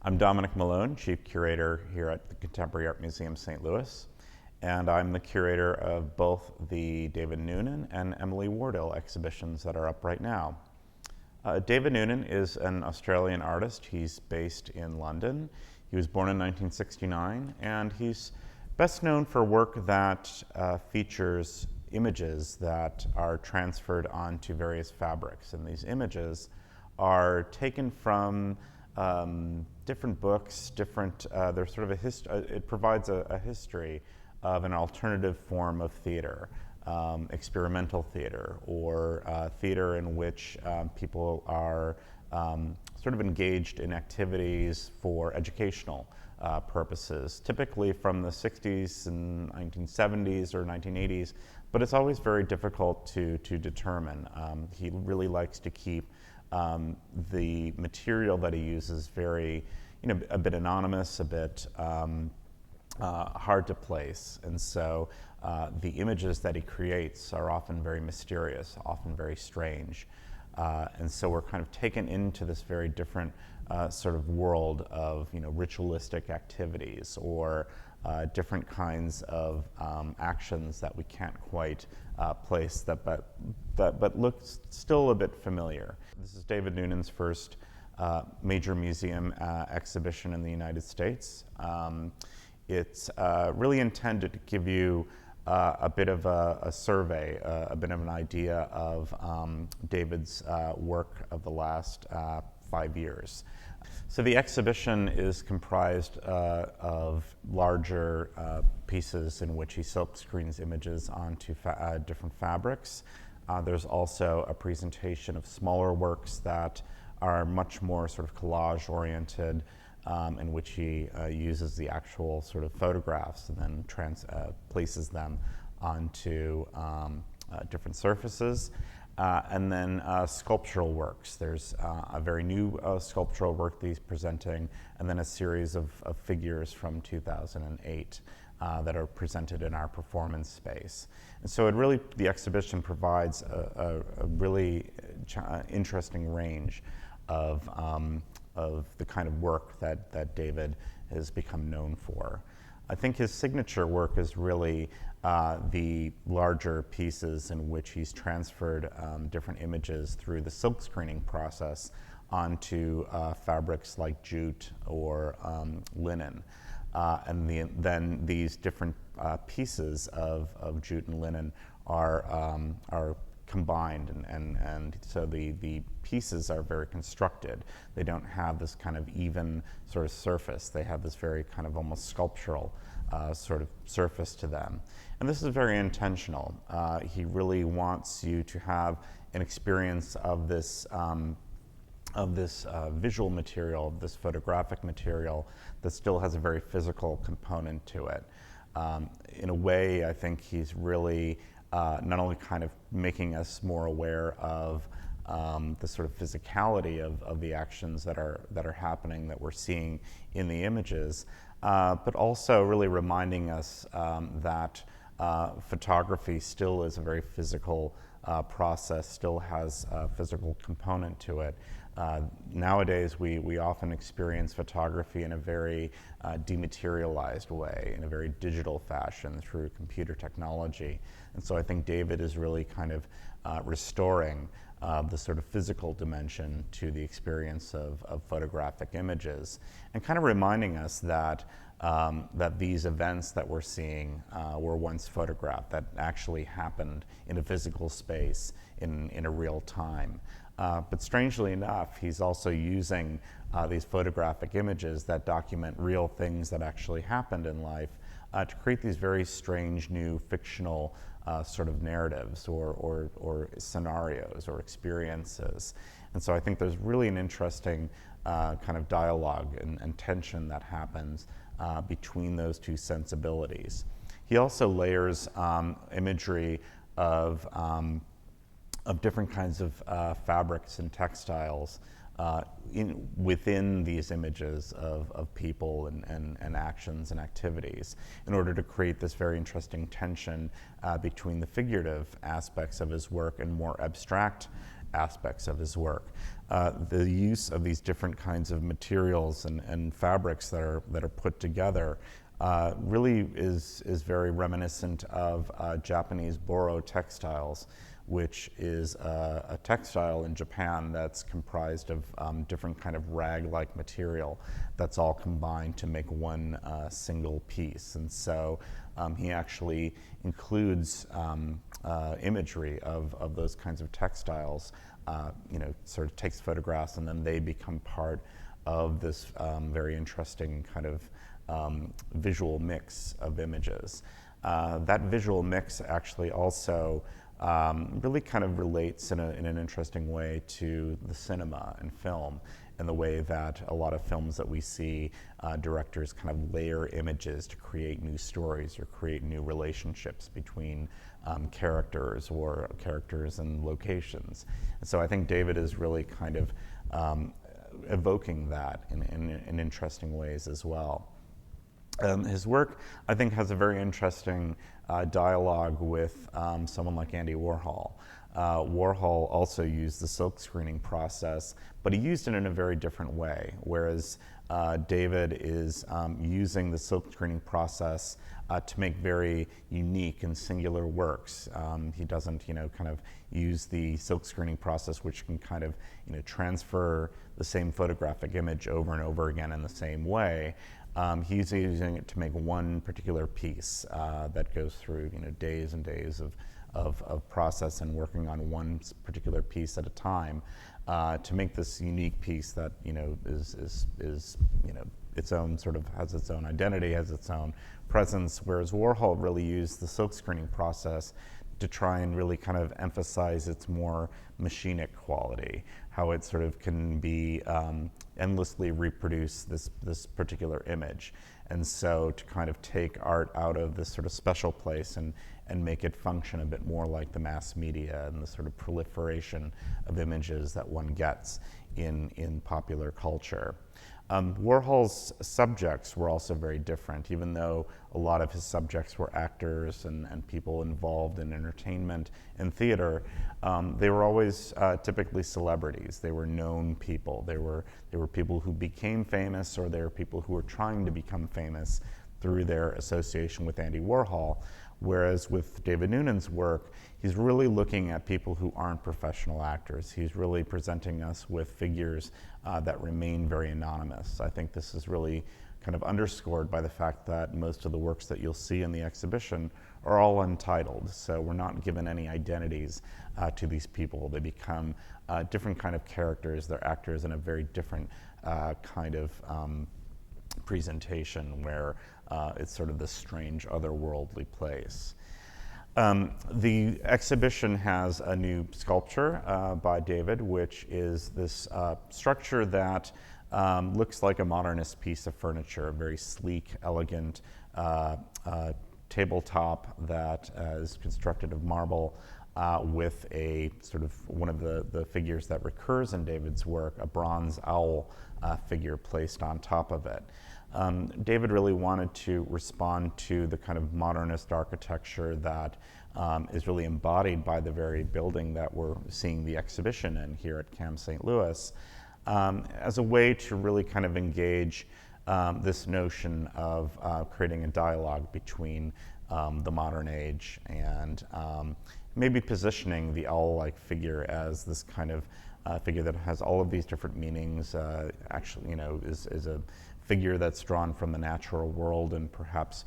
I'm Dominic Molon, Chief Curator here at the Contemporary Art Museum, St. Louis, and I'm the curator of both the David Noonan and Emily Wardell exhibitions that are up right now. David Noonan is an Australian artist. He's based in London. He was born in 1969, and he's best known for work that features images that are transferred onto various fabrics, and these images are taken from different books, there's sort of it provides a history of an alternative form of theater, experimental theater, or theater in which people are sort of engaged in activities for educational purposes, typically from the 60s and 1970s or 1980s, but it's always very difficult to determine. He really likes to keep the material that he uses very, a bit anonymous, a bit hard to place. And so the images that he creates are often very mysterious, often very strange. And so we're kind of taken into this very different sort of world of, ritualistic activities or different kinds of actions that we can't quite place but look still a bit familiar. This is David Noonan's first major museum exhibition in the United States. It's really intended to give you a bit of a survey, a bit of an idea of David's work of the last 5 years. So the exhibition is comprised of larger pieces in which he silkscreens images onto different fabrics. There's also a presentation of smaller works that are much more sort of collage-oriented, in which he uses the actual sort of photographs and then places them onto different surfaces. And then sculptural works. There's a very new sculptural work that he's presenting, and then a series of figures from 2008 that are presented in our performance space. And so the exhibition provides a really interesting range of the kind of work that David has become known for. I think his signature work is really the larger pieces in which he's transferred different images through the silk screening process onto fabrics like jute or linen. Then these different pieces of jute and linen are combined, and so the pieces are very constructed. They don't have this kind of even sort of surface. They have this very kind of almost sculptural sort of surface to them. And this is very intentional. He really wants you to have an experience of this visual material, this photographic material that still has a very physical component to it. In a way, I think he's really not only kind of making us more aware of the sort of physicality of the actions that are happening, that we're seeing in the images, but also really reminding us that photography still is a very physical process, still has a physical component to it. Nowadays, we often experience photography in a very dematerialized way, in a very digital fashion through computer technology. And so I think David is really kind of restoring the sort of physical dimension to the experience of photographic images, and kind of reminding us that these events that we're seeing were once photographed, that actually happened in a physical space in a real time. But strangely enough, he's also using these photographic images that document real things that actually happened in life to create these very strange new fictional sort of narratives or scenarios or experiences. And so I think there's really an interesting kind of dialogue and tension that happens between those two sensibilities. He also layers imagery of different kinds of fabrics and textiles within these images of people and actions and activities, in order to create this very interesting tension between the figurative aspects of his work and more abstract aspects of his work. The use of these different kinds of materials and fabrics that are put together really is very reminiscent of Japanese boro textiles, which is a textile in Japan that's comprised of different kind of rag-like material that's all combined to make one single piece. And so he actually includes imagery of those kinds of textiles, sort of takes photographs, and then they become part of this very interesting kind of visual mix of images. That visual mix actually also really kind of relates in an interesting way to the cinema and film, in the way that a lot of films that we see, directors kind of layer images to create new stories or create new relationships between characters or characters and locations. And so I think David is really kind of evoking that in interesting ways as well. His work, I think, has a very interesting dialogue with someone like Andy Warhol. Warhol also used the silk screening process, but he used it in a very different way, whereas David is using the silk screening process to make very unique and singular works. He doesn't, kind of use the silk screening process, which can kind of, transfer the same photographic image over and over again in the same way. He's using it to make one particular piece that goes through, days and days of process and working on one particular piece at a time to make this unique piece that is its own sort of, has its own identity, has its own presence. Whereas Warhol really used the silk screening process to try and really kind of emphasize its more machinic quality, how it sort of can be endlessly reproduce this particular image. And so to kind of take art out of this sort of special place and make it function a bit more like the mass media and the sort of proliferation of images that one gets in popular culture. Warhol's subjects were also very different, even though a lot of his subjects were actors and people involved in entertainment and theater. They were always typically celebrities. They were known people. They were people who became famous, or they were people who were trying to become famous through their association with Andy Warhol. Whereas with David Noonan's work, he's really looking at people who aren't professional actors. He's really presenting us with figures that remain very anonymous. I think this is really kind of underscored by the fact that most of the works that you'll see in the exhibition are all untitled. So we're not given any identities to these people. They become different kind of characters. They're actors in a very different kind of presentation, where it's sort of this strange otherworldly place. The exhibition has a new sculpture by David, which is this structure that looks like a modernist piece of furniture, a very sleek, elegant tabletop that is constructed of marble with a sort of one of the figures that recurs in David's work, a bronze owl figure placed on top of it. David really wanted to respond to the kind of modernist architecture that is really embodied by the very building that we're seeing the exhibition in here at CAM St. Louis, as a way to really kind of engage this notion of creating a dialogue between the modern age and maybe positioning the owl-like figure as this kind of figure that has all of these different meanings, actually, is a figure that's drawn from the natural world, and perhaps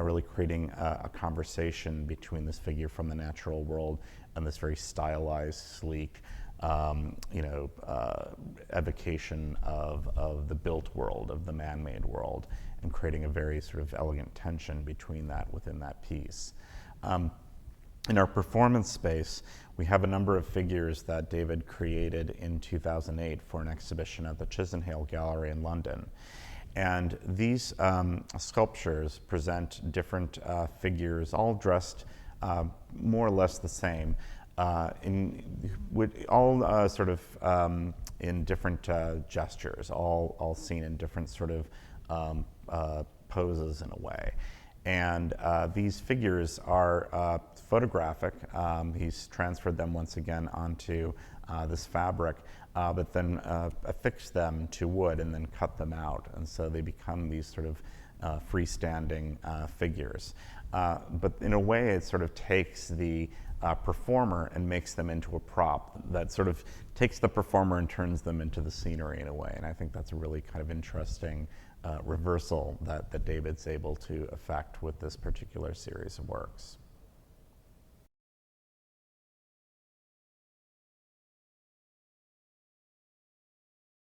really creating a conversation between this figure from the natural world and this very stylized, sleek, evocation of the built world, of the man-made world, and creating a very sort of elegant tension between that within that piece. In our performance space, we have a number of figures that David created in 2008 for an exhibition at the Chisenhale Gallery in London. And these sculptures present different figures, all dressed more or less the same, all sort of in different gestures, all seen in different sort of poses in a way. And these figures are photographic. He's transferred them once again onto this fabric, but then affix them to wood and then cut them out. And so they become these sort of freestanding figures. But in a way, it sort of takes the performer and makes them into a prop that sort of takes the performer and turns them into the scenery in a way. And I think that's a really kind of interesting reversal that David's able to effect with this particular series of works.